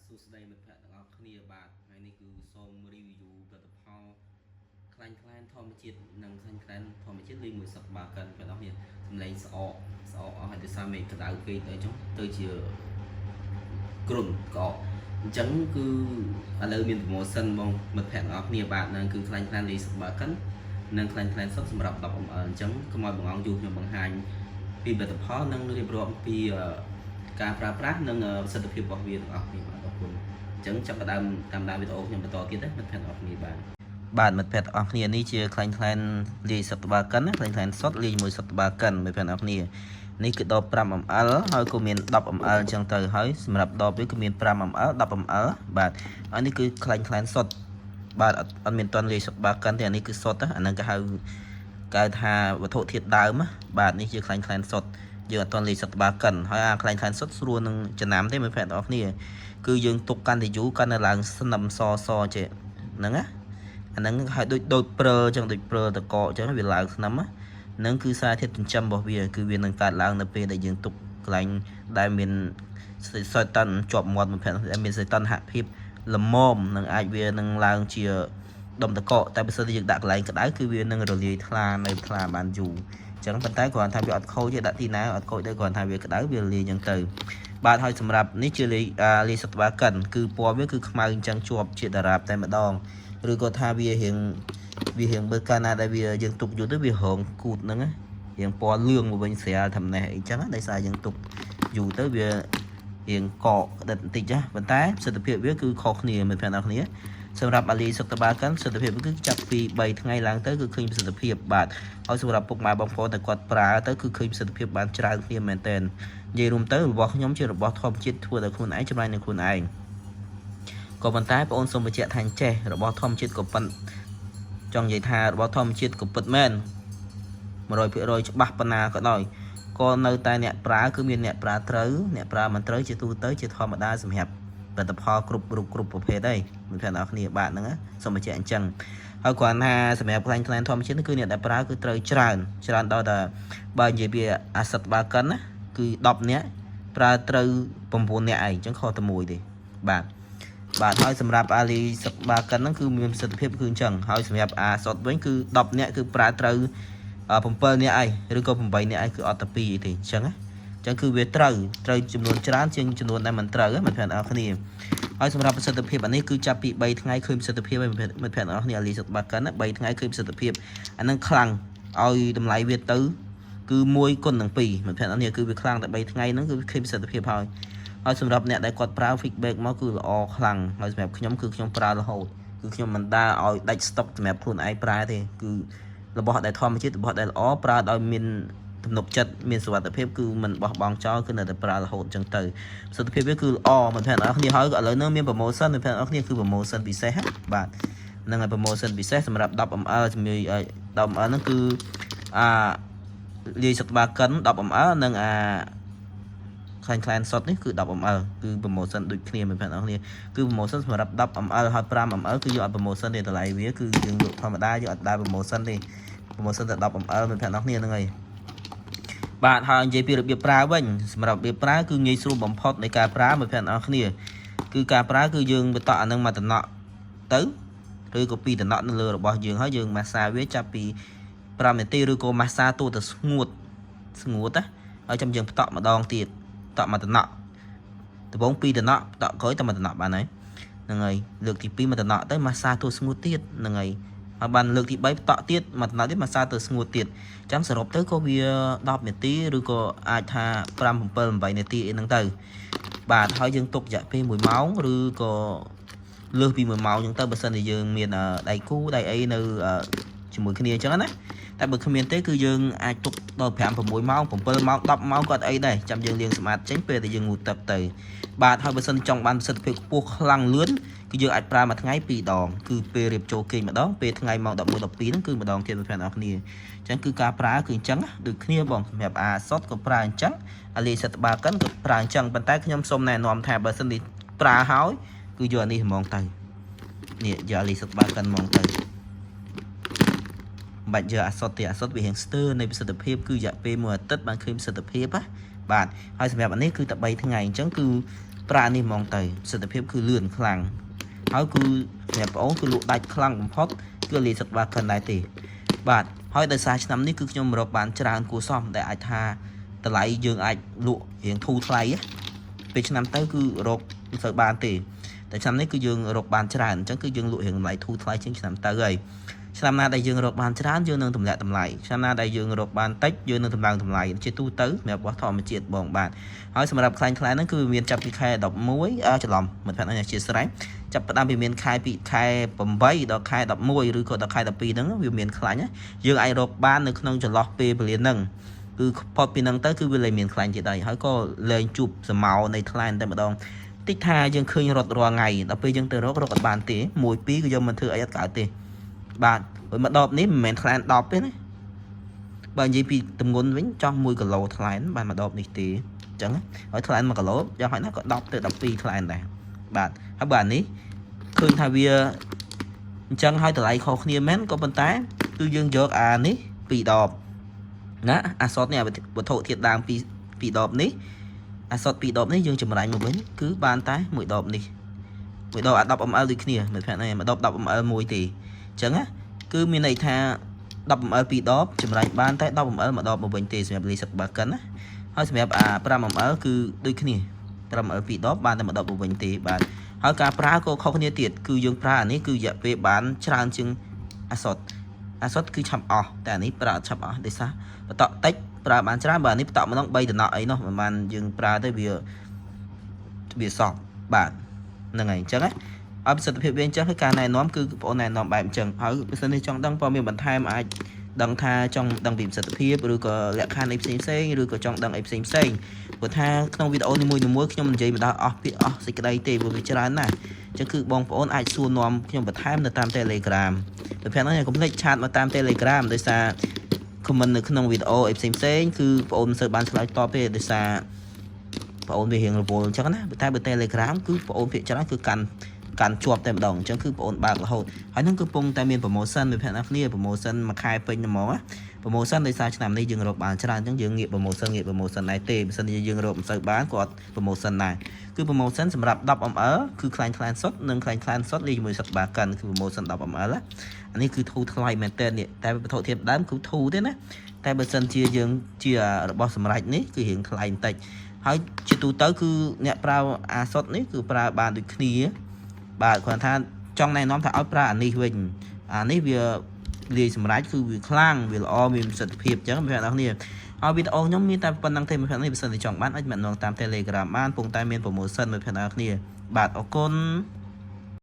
សួស្តីមិត្តភក្តិទាំងអស់គ្នាបាទថ្ងៃនេះគឺសូម review ផលិតផលខ្លាញ់ខ្លែនធម្មជាតិនិងខ្លាញ់ខ្លែនធម្មជាតិលេខ1សប្តាហ៍កិនបងប្អូនគ្នាសម្លេងស្អកអស់ហើយដោយសារមេក្តៅពេកទៅចុះទៅជាគ្រុនក្អកអញ្ចឹងគឺឥឡូវមាន promotion បងមិត្តភក្តិទាំងអស់គ្នាបាទហ្នឹងគឺខ្លាញ់ខ្លែនលេខសប្តាហ៍កិននិងខ្លាញ់ខ្លែនសុទ្ធសម្រាប់10 ml អញ្ចឹងកុំឲ្យបងអង្គយូរខ្ញុំបង្ហាញពីផលិតផលនិងរៀបរាប់ពីការប្រើប្រាស់និងប្រសិទ្ធភាពរបស់វាទាំងអស់គ្នាបាទអរគុណអញ្ចឹងចាប់ផ្ដើមតាមដានវីដេអូខ្ញុំបន្តទៀតណាមិត្តភក្តិទាំងអស់គ្នាបាទមិត្តភក្តិទាំងអស់គ្នានេះជាខ្លាញ់ខ្លែនលាយសត្វបាកិនណាខ្លាញ់ខ្លែនសុទ្ធលាយមួយសត្វបាកិនមិត្តភក្តិទាំងអស់គ្នានេះគឺដប 5ml ហើយក៏មាន 10ml អញ្ចឹងទៅហើយសម្រាប់ដបវាគឺមាន 5ml 10ml បាទហើយនេះគឺខ្លាញ់ខ្លែនសុទ្ធបាទអត់មានតន់លាយសត្វបាកិនទេអានេះគឺសុទ្ធអាហ្នឹងគេហៅថាវត្ថុធាតុដើមបាទនេះជាខ្លាញ់ខ្លែនសុទ្ធយើងអត់តន់លេខសត្វបាកិនហើយអាខ្លាញ់ខ្លែនសុទ្ធស្រួលនឹងចំណាំទេមើលភ័ក្របងប្អូនគ្នាគឺយើងទុកកាន់តែយូរកាន់តែឡើងស្នឹមសចេះហ្នឹងណាអាហ្នឹងហើយដូចព្រើអញ្ចឹងដូចព្រើតកកអញ្ចឹងវាឡើងស្នឹមហ្នឹងគឺសារធាតុចិញ្ចឹមរបស់វាគឺវានឹងកើតឡើងនៅពេលដែលយើងទុកកន្លែងដែលមានសីតុណ្ហជាប់មាត់មើលភ័ក្រដែលមានសីតុណ្ហភាពល្មមនឹងអាចវានឹងឡើងជាដុំតកកតែបើសិនជាយើងដាក់កន្លែងក្តៅគឺវានឹងរលាយថ្លានៅថ្លាបានយូរចឹងប៉ុន្តែគ្រាន់ថាវាអត់ខូចទេដាក់ទីណាអត់ខូចទេគ្រាន់ថាវាក្តៅវាលាយចឹងទៅបាទហើយសម្រាប់នេះជាលាយសត្វបាកិនគឺពណ៌វាគឺខ្មៅអញ្ចឹងជាប់ជាតារាបតែម្ដងឬក៏ថាវារៀងមើលកាលណាដែលវាយើងទុកយូរទៅវារងគូតហ្នឹងរៀងពណ៌លឿងមកវិញស្រាលថាម៉េះអីចឹងដោយសារយើងទុកយូរទៅវារៀងកកដិតបន្តិចណាប៉ុន្តែប្រសិទ្ធភាពវាគឺខុសគ្នាមើលផងអ្នកគ្នាសម្រាប់អាលីសុខតបាកិនប្រសិទ្ធភាពគឺចាប់ពី3ថ្ងៃឡើងទៅគឺឃើញប្រសិទ្ធភាពបាទហើយសម្រាប់ពុកម៉ែបងប្អូនតែគាត់ប្រើទៅគឺឃើញប្រសិទ្ធភាពបានច្រើនគ្នាមែនទែននិយាយរួមទៅរបស់ខ្ញុំជារបស់ធម្មជាតិធ្វើដោយខ្លួនឯងចម្រាញ់នឹងខ្លួនឯងក៏ប៉ុន្តែបងអូនសូមបញ្ជាក់ថាចេះរបស់ធម្មជាតិក៏ប៉ុន្តែចង់និយាយថារបស់ធម្មជាតិក៏ពិតមែន 100% ច្បាស់ប៉ុណ្ណាក៏ដោយក៏នៅតែអ្នកប្រើគឺមានអ្នកប្រើត្រូវអ្នកប្រើមិនត្រូវជាទូទៅជាធម្មតាសម្រាប់ផលិតផលគ្រប់ប្រភេទដែរមិនថាអ្នកគ្នាបាទហ្នឹងសូមបញ្ជាក់អញ្ចឹងហើយគ្រាន់ថាសម្រាប់ខ្លាញ់ខ្លែនធម្មជាតិគឺអ្នកដែលប្រើគឺត្រូវច្រើនដល់តែបើនិយាយពីអាសិតបាកិនណាគឺ10នាក់ប្រើត្រូវ9នាក់ឯងអញ្ចឹងខុសតែមួយទេបាទហើយសម្រាប់អាលីសិតបាកិនហ្នឹងគឺមានប្រសិទ្ធភាពគឺអញ្ចឹងហើយសម្រាប់អាសុតវិញគឺ10នាក់គឺប្រើត្រូវ7នាក់ឯងឬក៏8នាក់ឯងគឺអត់តែ2ទេអញ្ចឹងណាអញ្ចឹងគឺវាត្រូវចំនួនច្រើនជាងចំនួនដែលមិនត្រូវមិត្តភក្តិអរគ្នាហើយសម្រាប់ប្រសិទ្ធភាពអានេះគឺចាប់ពី3ថ្ងៃឃើញប្រសិទ្ធភាពហើយមិត្តភក្តិអរគ្នាអាលីសុតបាកិនណា3ថ្ងៃឃើញប្រសិទ្ធភាពអានឹងខ្លាំងឲ្យតម្លៃវាទៅគឺ1 គុណនឹង2មិត្តភក្តិអរគ្នាគឺវាខ្លាំងតែ3ថ្ងៃហ្នឹងគឺឃើញប្រសិទ្ធភាពហើយសម្រាប់អ្នកដែលគាត់ប្រើ feedback មកគឺល្អខ្លាំងហើយសម្រាប់ខ្ញុំគឺខ្ញុំប្រើរហូតគឺខ្ញុំមិនដាល់ឲ្យដាច់ stock សម្រាប់ខ្លួនឯងប្រើទេគឺរបស់ដែលធម្មជាតិរបស់ដែលល្អប្រើដោយមានទំនុកចិត្តមានសុវត្ថិភាពគឺមិនបោះបង់ចោលគឺនៅតែប្រើរហូតអញ្ចឹងទៅប្រសិទ្ធភាពវាគឺល្អមិត្តភក្តិអរគ្នាហើយឥឡូវនេះមាន promotion មិត្តភក្តិអរគ្នាគឺ promotion ពិសេសបាទហ្នឹងហើយ promotion ពិសេសសម្រាប់ 10ml ជាមួយ 10ml ហ្នឹងគឺលាយសត្វបាកិន 10ml និងខ្លាញ់ខ្លែនសុតនេះគឺ 10ml គឺ promotion ដូចគ្នាមិត្តភក្តិអរគ្នាគឺ promotion សម្រាប់ 10ml ហើយ 5ml គឺយកអត់ promotion ទេតម្លៃវាគឺយើងលក់ធម្មតាយកអត់ដែរ promotion ទេ promotion តែ 10ml មិត្តភក្តិអរគ្នាហ្នឹងហើយបាទហើយនិយាយពីរបៀបប្រើវិញសម្រាប់របៀបប្រើគឺងាយស្រួលបំផុតនៃការប្រើមិត្តភក្តិអរគ្នាគឺការប្រើគឺយើងបន្តអានឹងមកតំណក់ទៅឬក៏ពីតំណក់នៅលើរបស់យើងហើយយើងម៉ាស្សាវាចាប់ពី5នាទីឬក៏ម៉ាស្សាទូទៅស្ងួតណាហើយចាំយើងបន្តម្ដងទៀតតក់មកតំណក់ដំបូង2តំណក់តក់ក្រោយតែមកតំណក់បានហើយហ្នឹងហើយលើកទី2មកតំណក់ទៅម៉ាស្សាទូស្ងួតទៀតហ្នឹងហើយហើយបានលើកទី3បន្តទៀតមកតំណក់ទៀតម៉ាស្សាទៅស្ងួតទៀតអញ្ចឹងសរុបទៅក៏វា10នាទីឬក៏អាចថា5 7 8នាទីអីហ្នឹងទៅបាទហើយយើងទុករយៈពេល1ម៉ោងឬក៏លើសពី1ម៉ោងអញ្ចឹងទៅបើសិនជាយើងមានដៃគូដៃអីនៅជាមួយគ្នាអញ្ចឹងណាតែបើគ្មានទេគឺយើងអាចទុកដល់5 6ម៉ោង7ម៉ោង10ម៉ោងក៏អត់អីដែរចាំយើងលាងសម្អាតចេញពេលដែលយើងងូតទឹកទៅបាទហើយបើសិនចង់បានប្រសិទ្ធភាពខ្ពស់ខ្លាំងលឿនគឺយើងអាចប្រើមួយថ្ងៃ2ដងគឺពេលរៀបចូលគេងម្ដងពេលថ្ងៃម៉ោង11 12ហ្នឹងគឺម្ដងទៀតបងប្អូនអរគ្នាអញ្ចឹងគឺការប្រើគឺអញ្ចឹងដូចគ្នាបងសម្រាប់អាសុតក៏ប្រើអញ្ចឹងអាលីសិតបាកិនក៏ប្រើអញ្ចឹងប៉ុន្តែខ្ញុំសូមណែនាំថាបើសិននេះប្រើហើយគឺយកអានេះហ្មងទៅនេះយកអាលីសិតបាកិនហ្មងទៅបាច់យកអាសុតទេអាសុតវារៀងស្ទើរនៃប្រសិទ្ធភាពគឺរយៈពេល1អាទិត្យបានឃើញប្រសិទ្ធភាពណាបាទហើយសម្រាប់អានេះគឺតែ3ថ្ងៃអញ្ចឹងគឺ ប្រានេះมองទៅសិទ្ធិភាពគឺលឿនខ្លាំងហើយគឺអ្នកបងគឺលក់ដាច់ខ្លាំងបំផុតគឺលេខសិតបាកាន់ដែរទេបាទហើយដោយសារឆ្នាំនេះគឺខ្ញុំរកបានច្រើនគួរសមដែលអាចថាតម្លៃយើងអាចលក់រៀងធូរថ្លៃពេលឆ្នាំទៅគឺរកមិនសូវបានទេតែឆ្នាំនេះគឺយើងរកបានច្រើនអញ្ចឹងគឺយើងលក់រៀងតម្លៃធូរថ្លៃជាងឆ្នាំទៅហើយឆ្នាំណាដែលយើងរកបានច្រើនយើងនឹងទម្លាក់តម្លៃឆ្នាំណាដែលយើងរកបានតិចយើងនឹងតម្លើងតម្លៃជាទូទៅសម្រាប់របស់ធម្មជាតិបងបាទហើយសម្រាប់ខ្លាញ់ហ្នឹងគឺមានចាប់ពីខែ11ច្រឡំមិនថាជាស្រេចចាប់ផ្ដើមពីមានខែពីខែ8ដល់ខែ11ឬក៏ដល់ខែ12ហ្នឹងវាមានខ្លាញ់យើងអាចរកបាននៅក្នុងចន្លោះពេលវេលាហ្នឹងគឺផុតពីហ្នឹងទៅគឺវាលែងមានខ្លាញ់ទៀតហើយក៏លែងជួបសមោនៃថ្លែងតែម្ដងតិចថាយើងឃើញរត់រាល់ថ្ងៃដល់ពេលយើងទៅរកអត់បានទេ1 2គឺយើងមិនធ្វើអីអត់កើតទេបាទព្រោះមកដបនេះមិនមែនថ្លែង10ទេណាបើនិយាយពីទម្ងន់វិញចង់1គីឡូថ្លែងបានមកដបនេះទេអញ្ចឹងហើយថ្លែង1គីឡូយ៉ាងហោចណាស់ក៏10ទៅ12ថ្លែងដែរបាទហើយបាទនេះឃើញថាវាអញ្ចឹងហើយតម្លៃខុសគ្នាមែនក៏ប៉ុន្តែគឺយើងយកអានេះ2ដបណាអាសតនេះវត្ថុធាតុដើម2ដបនេះអាសត2ដបនេះយើងចម្រាញ់មកវិញគឺបានតែ1ដបនេះ1ដបអា10 ml ដូចគ្នាមិនថា1ដប10 ml មួយទេអញ្ចឹងណាគឺមានន័យថា10 ml 2ដបចម្រាញ់បានតែ10 ml មួយដបមកវិញទេសម្រាប់លេខបាកិនណាហើយសម្រាប់អា5 ml គឺដូចគ្នា5 ml 2ដបបានតែមួយដបមកវិញទេបាទហើយការប្រើក៏ខុសគ្នាទៀតគឺយើងប្រើអានេះគឺរយៈពេលបានច្រើនជាងអាសតគឺឆាប់អស់តែអានេះប្រើអត់ឆាប់អស់ដោយសារបតក់តិចប្រើបានច្រើនបើអានេះបតក់ម្ដង3តំណក់អីនោះមិនបានយើងប្រើទៅវាសក់បាទហ្នឹងហើយអញ្ចឹងណាអបប្រសិទ្ធភាពវាអញ្ចឹងគឺការណែនាំគឺបងប្អូនណែនាំបែបអញ្ចឹងហើយបើសិននេះចង់ដឹងព័ត៌មានបន្ថែមអាចដឹងថាចង់ដឹងពីប្រសិទ្ធភាពឬក៏លក្ខខណ្ឌអីផ្សេងឬក៏ចង់ដឹងអីផ្សេងព្រោះថាក្នុងវីដេអូនីមួយៗខ្ញុំនិយាយមិនដល់អស់ពាក្យអស់សេចក្តីទេព្រោះវាច្រើនណាស់អញ្ចឹងគឺបងប្អូនអាចសួរនាំខ្ញុំបន្ថែមនៅតាម Telegram តែប្រាប់ហ្នឹងកុំភ្លេចឆាតមកតាម Telegram ដោយសារ comment នៅក្នុងវីដេអូអីផ្សេងគឺបងប្អូនមិនសូវបានឆ្លើយតបទេដោយសារបងប្អូនវារៀងរវល់អញ្ចឹងណាតែបើ Telegram គឺបងប្អូនភាគច្រើនគឺកាន់ជាប់តែម្ដងអញ្ចឹងគឺបងប្អូនបើករហូតហើយហ្នឹងគឺពងតែមាន promotion ពីអ្នកគ្នា promotion មួយខែពេញហ្មងណា promotion ដោយសារឆ្នាំនេះយើងរកបានច្រើនអញ្ចឹងយើងងាក promotion ដែរទេបើសិនជាយើងរកមិនសូវបានក៏អត់ promotion ដែរគឺ promotion សម្រាប់10 ml គឺខ្លាញ់សុទ្ធនិងខ្លាញ់សុទ្ធលេខជាមួយសិតបាកិនគឺ promotion 10 ml អានេះគឺធូរថ្លៃមែនតើនេះតែវត្ថុធាតុដើមគឺធូរទេណាតែបើសិនជាយើងជារបស់សម្រេចនេះគឺរៀងថ្លៃបន្តិចហើយជាទូទៅគឺអ្នកប្រើអាសុតនេះគឺប្រើបានដូចគ្នាបាទគាត់ថាចង់ណែនាំថាឲ្យប្រើអានេះវិញអានេះវាលាយសម្រាប់គឺវាខ្លាំងវាល្អមានប្រសិទ្ធភាពអញ្ចឹងបងប្អូនគ្នាហើយវីដេអូខ្ញុំមានតែប៉ុណ្្នឹងទេបងប្អូននេះបើសិនជាចង់បានអាចមកតាម Telegram បានពងតែមាន promotion បងប្អូនគ្នាបាទអរគុណ